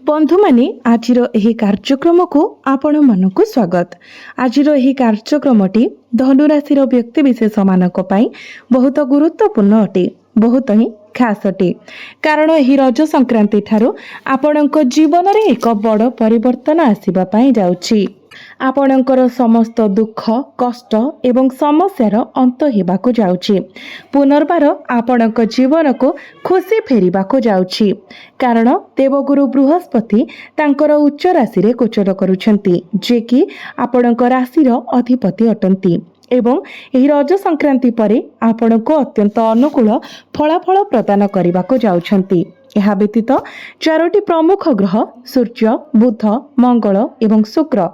बंधु माने आजिर एही कार्यक्रम को आपण मानक स्वागत। आजिर एही कार्यक्रमटी धनुराशि व्यक्ति विशेष मानक पई बहुत गुरुत्वपूर्ण अटे, बहुत ही खास अटे। कारण एही रज संक्रांति ठारू आपणक जीवन रे एक बड़ परिवर्तन आसीबा पई जाउछि। आपणकर समस्त दुख कष्ट एवं समस्यार अंत हेबाकू जाउछि। पुनर्बार आपणक जीवन को खुशी फेरिबाकू जाउछि। कारण देवगुरु बृहस्पति तांकर उच्च राशि रे गोचर करुछंती, जे कि आपणक राशिर अधिपति अटंती एवं एही रज संक्रांति परे आपणको अत्यंत अनुकूल फलाफल प्रदान करबाकू जाउछंती। ଏହା ବ୍ୟତୀତ ଚାରୋଟି ପ୍ରମୁଖ ଗ୍ରହ ସୂର୍ଯ୍ୟ, ବୁଧ, ମଙ୍ଗଳ ଏବଂ ଶୁକ୍ର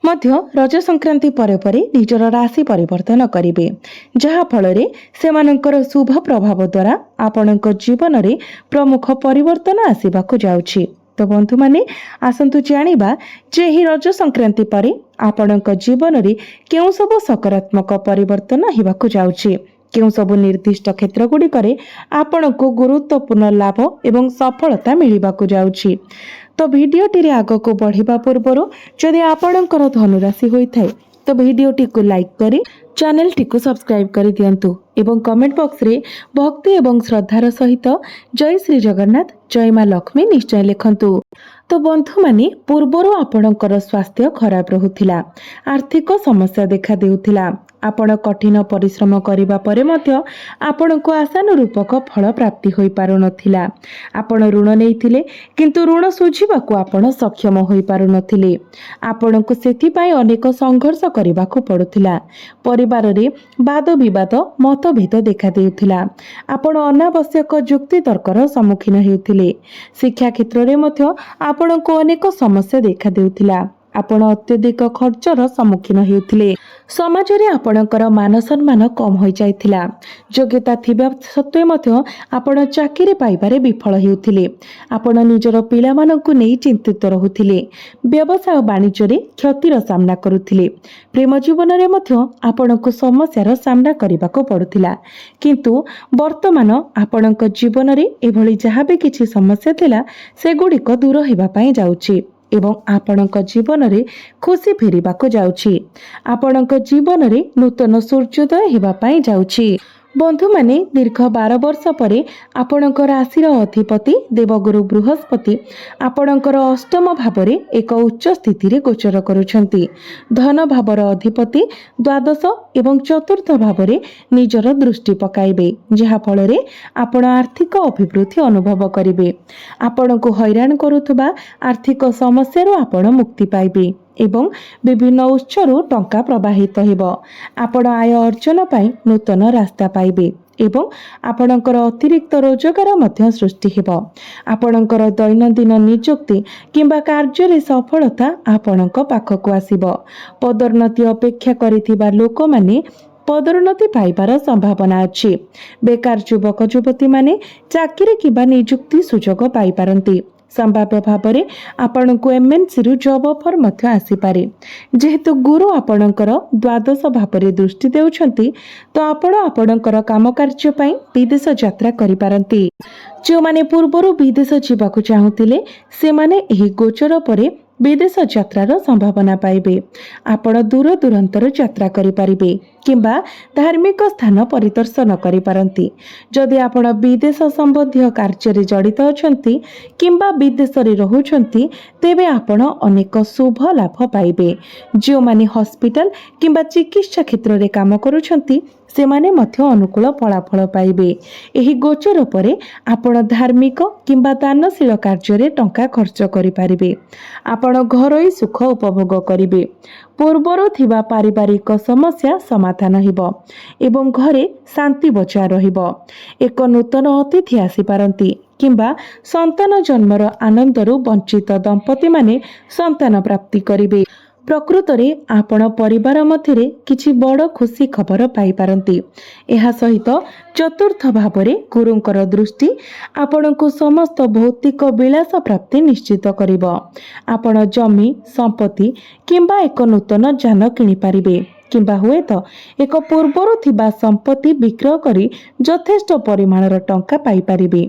ମଧ୍ୟ ରଜ ସଂକ୍ରାନ୍ତି ପରେ ପରେ ନିଜର ରାଶି ପରିବର୍ତ୍ତନ କରିବେ, ଯାହା ଫଳରେ ସେମାନଙ୍କର ଶୁଭ ପ୍ରଭାବ ଦ୍ୱାରା ଆପଣଙ୍କ ଜୀବନରେ ପ୍ରମୁଖ ପରିବର୍ତ୍ତନ ଆସିବାକୁ ଯାଉଛି। ତ ବନ୍ଧୁମାନେ ଆସନ୍ତୁ ଜାଣିବା ଯେ ଏହି ରଜ ସଂକ୍ରାନ୍ତି ପରେ ଆପଣଙ୍କ ଜୀବନରେ କେଉଁ ସବୁ ସକାରାତ୍ମକ ପରିବର୍ତ୍ତନ ହେବାକୁ ଯାଉଛି, କେଉଁ ସବୁ ନିର୍ଦ୍ଦିଷ୍ଟ କ୍ଷେତ୍ର ଗୁଡ଼ିକରେ ଆପଣଙ୍କୁ ଗୁରୁତ୍ୱପୂର୍ଣ୍ଣ ଲାଭ ଏବଂ ସଫଳତା ମିଳିବାକୁ ଯାଉଛି। ତ ଭିଡ଼ିଓଟି ଆଗକୁ ବଢ଼ିବା ପୂର୍ବରୁ ଯଦି ଆପଣଙ୍କର ଧନୁରାଶି ହୋଇଥାଏ ତ ଭିଡ଼ିଓଟିକୁ ଲାଇକ୍ କରି ଚ୍ୟାନେଲଟିକୁ ସବସ୍କ୍ରାଇବ୍ କରି ଦିଅନ୍ତୁ ଏବଂ କମେଣ୍ଟ ବକ୍ସରେ ଭକ୍ତି ଏବଂ ଶ୍ରଦ୍ଧାର ସହିତ ଜୟ ଶ୍ରୀ ଜଗନ୍ନାଥ ଜୟ ମା ଲକ୍ଷ୍ମୀ ନିଶ୍ଚୟ ଲେଖନ୍ତୁ। ତ ବନ୍ଧୁମାନେ ପୂର୍ବରୁ ଆପଣଙ୍କର ସ୍ୱାସ୍ଥ୍ୟ ଖରାପ ରହୁଥିଲା, ଆର୍ଥିକ ସମସ୍ୟା ଦେଖା ଦେଉଥିଲା, ଆପଣ କଠିନ ପରିଶ୍ରମ କରିବା ପରେ ମଧ୍ୟ ଆପଣଙ୍କୁ ଆଶାନୁରୂପକ ଫଳ ପ୍ରାପ୍ତି ହୋଇପାରୁନଥିଲା। ଆପଣ ଋଣ ନେଇଥିଲେ କିନ୍ତୁ ଋଣ ଶୁଝିବାକୁ ଆପଣ ସକ୍ଷମ ହୋଇପାରୁନଥିଲେ। ଆପଣଙ୍କୁ ସେଥିପାଇଁ ଅନେକ ସଂଘର୍ଷ କରିବାକୁ ପଡୁଥିଲା। ପରିବାରରେ ବାଦ ବିବାଦ ମତଭେଦ ଦେଖା ଦେଉଥିଲା। ଆପଣ ଅନାବଶ୍ୟକ ଯୁକ୍ତି ତର୍କର ସମ୍ମୁଖୀନ ହେଉଥିଲେ। ଶିକ୍ଷା କ୍ଷେତ୍ରରେ ମଧ୍ୟ ଆପଣଙ୍କୁ ଅନେକ ସମସ୍ୟା ଦେଖା ଦେଉଥିଲା। ଆପଣ ଅତ୍ୟଧିକ ଖର୍ଚ୍ଚର ସମ୍ମୁଖୀନ ହେଉଥିଲେ। ସମାଜରେ ଆପଣଙ୍କର ମାନ ସମ୍ମାନ କମ୍ ହୋଇଯାଇଥିଲା। ଯୋଗ୍ୟତା ଥିବା ସତ୍ତ୍ୱେ ମଧ୍ୟ ଆପଣ ଚାକିରି ପାଇବାରେ ବିଫଳ ହେଉଥିଲେ। ଆପଣ ନିଜର ପିଲାମାନଙ୍କୁ ନେଇ ଚିନ୍ତିତ ରହୁଥିଲେ। ବ୍ୟବସାୟ ବାଣିଜ୍ୟରେ କ୍ଷତିର ସାମ୍ନା କରୁଥିଲେ। ପ୍ରେମ ଜୀବନରେ ମଧ୍ୟ ଆପଣଙ୍କୁ ସମସ୍ୟାର ସାମ୍ନା କରିବାକୁ ପଡୁଥିଲା। କିନ୍ତୁ ବର୍ତ୍ତମାନ ଆପଣଙ୍କ ଜୀବନରେ ଏଭଳି ଯାହା ବି କିଛି ସମସ୍ୟା ଥିଲା ସେଗୁଡ଼ିକ ଦୂର ହେବା ପାଇଁ ଯାଉଛି ଏବଂ ଆପଣଙ୍କ ଜୀବନରେ ଖୁସି ଫେରିବାକୁ ଯାଉଛି। ଆପଣଙ୍କ ଜୀବନରେ ନୂତନ ସୂର୍ଯ୍ୟୋଦୟ ହେବା ପାଇଁ ଯାଉଛି। ବନ୍ଧୁମାନେ ଦୀର୍ଘ 12 ବର୍ଷ ପରେ ଆପଣଙ୍କ ରାଶିର ଅଧିପତି ଦେବଗୁରୁ ବୃହସ୍ପତି ଆପଣଙ୍କର ଅଷ୍ଟମ ଭାବରେ ଏକ ଉଚ୍ଚ ସ୍ଥିତିରେ ଗୋଚର କରୁଛନ୍ତି। ଧନ ଭାବର ଅଧିପତି ଦ୍ୱାଦଶ ଏବଂ ଚତୁର୍ଥ ଭାବରେ ନିଜର ଦୃଷ୍ଟି ପକାଇବେ, ଯାହାଫଳରେ ଆପଣ ଆର୍ଥିକ ଅଭିବୃଦ୍ଧି ଅନୁଭବ କରିବେ। ଆପଣଙ୍କୁ ହଇରାଣ କରୁଥିବା ଆର୍ଥିକ ସମସ୍ୟାରୁ ଆପଣ ମୁକ୍ତି ପାଇବେ ଏବଂ ବିଭିନ୍ନ ଉତ୍ସରୁ ଟଙ୍କା ପ୍ରବାହିତ ହେବ। ଆପଣ ଆୟ ଅର୍ଜନ ପାଇଁ ନୂତନ ରାସ୍ତା ପାଇବେ ଏବଂ ଆପଣଙ୍କର ଅତିରିକ୍ତ ରୋଜଗାର ମଧ୍ୟ ସୃଷ୍ଟି ହେବ। ଆପଣଙ୍କର ଦୈନନ୍ଦିନ ନିଯୁକ୍ତି କିମ୍ବା କାର୍ଯ୍ୟରେ ସଫଳତା ଆପଣଙ୍କ ପାଖକୁ ଆସିବ। ପଦୋନ୍ନତି ଅପେକ୍ଷା କରିଥିବା ଲୋକମାନେ ପଦୋନ୍ନତି ପାଇବାର ସମ୍ଭାବନା ଅଛି। ବେକାର ଯୁବକ ଯୁବତୀମାନେ ଚାକିରି କିମ୍ବା ନିଯୁକ୍ତି ସୁଯୋଗ ପାଇପାରନ୍ତି। ସମ୍ଭାବ୍ୟ ଭାବରେ ଆପଣଙ୍କୁ ଏମଏନସିରୁ ଜବ୍ ଅଫର୍ ମଧ୍ୟ ଆସିପାରେ। ଯେହେତୁ ଗୁରୁ ଆପଣଙ୍କର ଦ୍ୱାଦଶ ଭାବରେ ଦୃଷ୍ଟି ଦେଉଛନ୍ତି ତ ଆପଣ ଆପଣଙ୍କର କାମ କାର୍ଯ୍ୟ ପାଇଁ ବିଦେଶ ଯାତ୍ରା କରିପାରନ୍ତି। ଯେଉଁମାନେ ପୂର୍ବରୁ ବିଦେଶ ଯିବାକୁ ଚାହୁଁଥିଲେ ସେମାନେ ଏହି ଗୋଚର ପରେ ବିଦେଶ ଯାତ୍ରାର ସମ୍ଭାବନା ପାଇବେ। ଆପଣ ଦୂର ଦୂରାନ୍ତର ଯାତ୍ରା କରିପାରିବେ କିମ୍ବା ଧାର୍ମିକ ସ୍ଥାନ ପରିଦର୍ଶନ କରିପାରନ୍ତି। ଯଦି ଆପଣ ବିଦେଶ ସମ୍ବନ୍ଧୀୟ କାର୍ଯ୍ୟରେ ଜଡ଼ିତ ଅଛନ୍ତି କିମ୍ବା ବିଦେଶରେ ରହୁଛନ୍ତି ତେବେ ଆପଣ ଅନେକ ଶୁଭ ଲାଭ ପାଇବେ। ଯେଉଁମାନେ ହସ୍ପିଟାଲ କିମ୍ବା ଚିକିତ୍ସା କ୍ଷେତ୍ରରେ କାମ କରୁଛନ୍ତି ସେମାନେ ମଧ୍ୟ ଅନୁକୂଳ ଫଳାଫଳ ପାଇବେ। ଏହି ଗୋଚର ପରେ ଆପଣ ଧାର୍ମିକ କିମ୍ବା ଦାନଶୀଳ କାର୍ଯ୍ୟରେ ଟଙ୍କା ଖର୍ଚ୍ଚ କରିପାରିବେ। ଆପଣ ଘରୋଇ ସୁଖ ଉପଭୋଗ କରିବେ। ପୂର୍ବରୁ ଥିବା ପାରିବାରିକ ସମସ୍ୟା ସମାଧାନ ହେବ ଏବଂ ଘରେ ଶାନ୍ତି ବଜାୟ ରହିବ। ଏକ ନୂତନ ଅତିଥି ଆସିପାରନ୍ତି କିମ୍ବା ସନ୍ତାନ ଜନ୍ମର ଆନନ୍ଦରୁ ବଞ୍ଚିତ ଦମ୍ପତିମାନେ ସନ୍ତାନ ପ୍ରାପ୍ତି କରିବେ। ପ୍ରକୃତରେ ଆପଣ ପରିବାର ମଧ୍ୟରେ କିଛି ବଡ଼ ଖୁସି ଖବର ପାଇପାରନ୍ତି। ଏହା ସହିତ ଚତୁର୍ଥ ଭାବରେ ଗୁରୁଙ୍କର ଦୃଷ୍ଟି ଆପଣଙ୍କୁ ସମସ୍ତ ଭୌତିକ ବିଳାସ ପ୍ରାପ୍ତି ନିଶ୍ଚିତ କରିବ। ଆପଣ ଜମି ସମ୍ପତ୍ତି କିମ୍ବା ଏକ ନୂତନ ଯାନ କିଣିପାରିବେ किंबा हुए तो एक पूर्वर थिबा संपत्ति विक्रय करी यथेष्ट परिमाणर टंका पाई परिबे।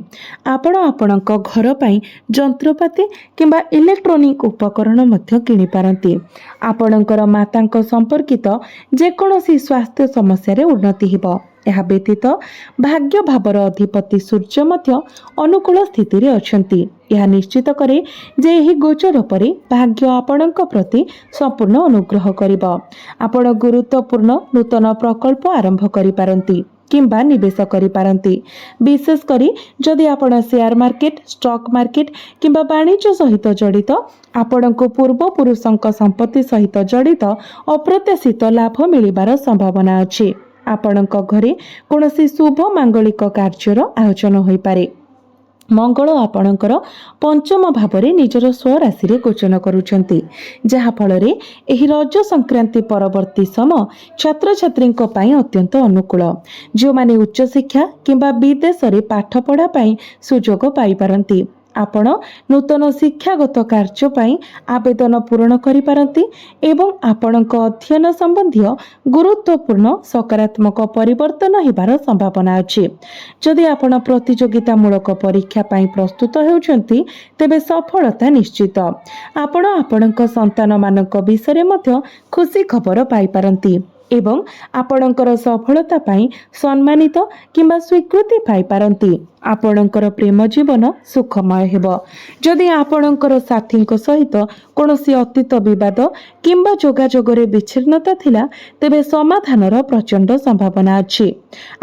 आपण आपणक घर पई जंत्रपाति किंबा इलेक्ट्रोनिक उपकरण मध्य किनि पारंती। आपणकर मातांक संपर्कित जेकोसी स्वास्थ्य समस्या रे उन्नति हेबो। यह व्यतीत भाग्य भावर अधिपति सूर्य मध्य अनुकूल स्थिति रे अछंती। यह निश्चित करे जे एही गोचर परे भाग्य आपणक प्रति संपूर्ण अनुग्रह करिबो। आपण गुरुत्वपूर्ण नूतन प्रकल्प आरंभ करि पारंती किंबा निवेश करि पारंती। विशेष करी जदि आपण शेयर मार्केट, स्टॉक मार्केट किंबा वाणिज्य सहित जड़ित आपणक पूर्व पुरुषक संपत्ति सहित जड़ित अप्रत्याशित लाभ मिलिबार संभावना अछि। आपणक घरे कोनोसी शुभ मांगलिक कार्यर आयोजन होई पारे। मंगल आपणकर पंचम भावरे निजर स्वराशि रे गोचर करुछंती, जहा फलरे एही रज संक्रांति परवर्ती समय छात्र छात्रींक पई अत्यंत अनुकूल। जो माने उच्च शिक्षा किंबा विदेश रे पाठ पढ़ा पई सुजोग पाई पारंती। आपण नूतन शिक्षागत कार्य पई आवेदन पूरण करि पारंती एवं आपणक अध्ययन संबंधी गुरुत्वपूर्ण सकारात्मक परिवर्तन हेबार संभावना अछि। जदि आपण प्रतियोगितामूलक परीक्षा पई प्रस्तुत हेउछंती तेबे सफलता निश्चित। आपण आपणक संतान मानक विषय मध्य खुशी खबर पाई पारंती एवं आपणकर सफलता पाई सम्मानित किंबा स्वीकृति पाई पारंती। आपणकर प्रेम जीवन सुखमय हेबो। जदि आपणकर साथींक सहित कोनोसी अतीत विवाद किंबा जोगाजोगरे विच्छिन्नता थिला तेबे समाधानर प्रचंड संभावना अछि।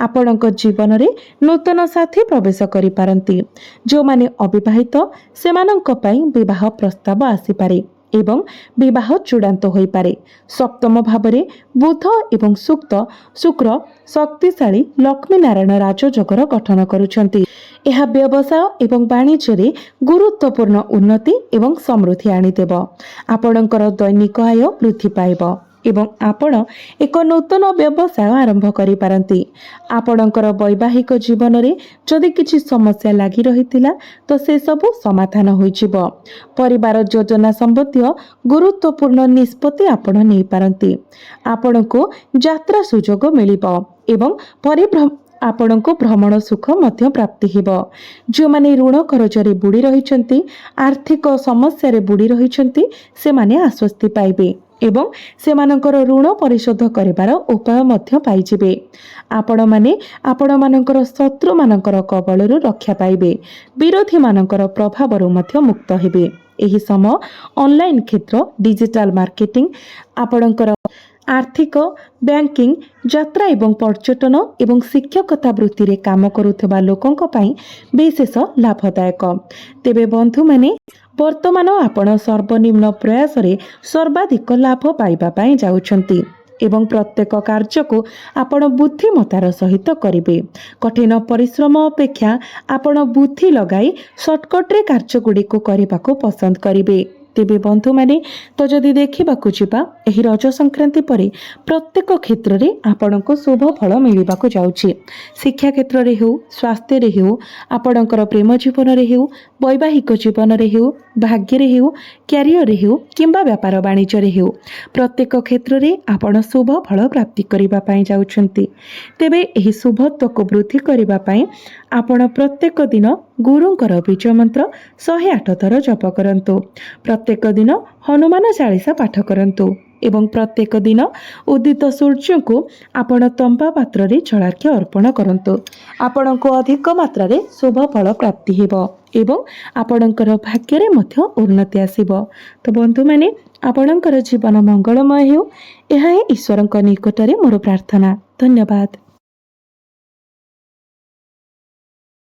आपणक जीवन रे नूतन साथी प्रवेश करि पारंती। जो माने अविवाहित सेमानंक पई विवाह प्रस्ताव आसी पारे एवं विवाह चूड़ांत होई पारे। सप्तम भावरे बुध एवं शुक्र शक्तिशाली लक्ष्मी नारायण राजयोगर गठन करुछंती। यह व्यवसाय एवं वाणिज्य रे गुरुत्वपूर्ण उन्नति एवं समृद्धि आनिदेब। आपणकर दैनिक आय वृद्धि पाइब एवं आपण एक नूतन व्यवसाय आरंभ करि पारंती। आपणकर वैवाहिक जीवन रे जदि किछि समस्या लागि रहितिला तो से सब समाधान होई जिवो। परिवार योजना संबंधी गुरुत्वपूर्ण निष्पत्ति आपण नै पारंती। आपणको यात्रा सुजोग मिलिबो एवं आपणको भ्रमण सुख मध्य प्राप्ति हेबो। जो माने ऋण खर्चरे बुड़ी रहिछंती, आर्थिक समस्या रे बुड़ी रहिछंती, से माने आश्वस्ति पाइबे एवं सेमानकर ऋण परिशोध करिवार उपाय मध्य पाइजिबे। आपण माने आपण मानकर शत्रु मानकर कबळरू रक्षा पाइबे। विरोधी मानकर प्रभावरू मध्य मुक्त हेबे। एही समय ऑनलाइन क्षेत्र, डिजिटल मार्केटिंग, आपणकर आर्थिक, बैंकिंग, यात्रा एवं पर्यटन एवं शिक्षकता वृत्ति रे काम करुथबा लोकंक पई विशेष लाभदायक। तेबे बंधु माने वर्तमान आपण सर्वनिम्न प्रयास रे सर्वाधिक लाभ पाइबा पई जाउछंती एवं प्रत्येक कार्य को आपण बुद्धिमतार सहित करिवे। कठिन परिश्रम अपेक्षा आपण बुद्धि लगाई शॉर्टकट रे कार्य गुडी को करिबाको पसंद करिवे। तेबे बंधु माने तो जदि देखिबाकू जिबा एही रज संक्रांति परे प्रत्येक क्षेत्र रे आपणको शुभ फल मिलिबाकू जाउछि। शिक्षा क्षेत्र रे हेउ, स्वास्थ्य रे हेउ, आपणकर प्रेम जीवन रे हेउ, वैवाहिक जीवन रे हेउ, भाग्य रे हेउ, कैरियर रे हेउ किंबा व्यापार वाणिज्य रे हेउ, प्रत्येक क्षेत्र रे आपण शुभ फल प्राप्ति करिबा पई जाउछंती। तेबे एही शुभत्व को वृद्धि करिबा पई आपण प्रत्येक दिन गुरुंकर बीज मंत्र 108 थर जप करंतु। प्रत्येक दिन हनुमान चालीसा पाठ करंतु एवं प्रत्येक दिन उदित सूर्य को आपण तंबा पात्र रे जलार्घ्य अर्पण करंतु। आपणको अधिक मात्रा रे शुभ फल प्राप्ति हेबो एवं आपणकर भाग्य रे मध्य उन्नति आसीबो। तो बंधु माने आपणकर जीवन मंगलमय हेउ, एहा ईश्वरक निकटरे मोर प्रार्थना। धन्यवाद।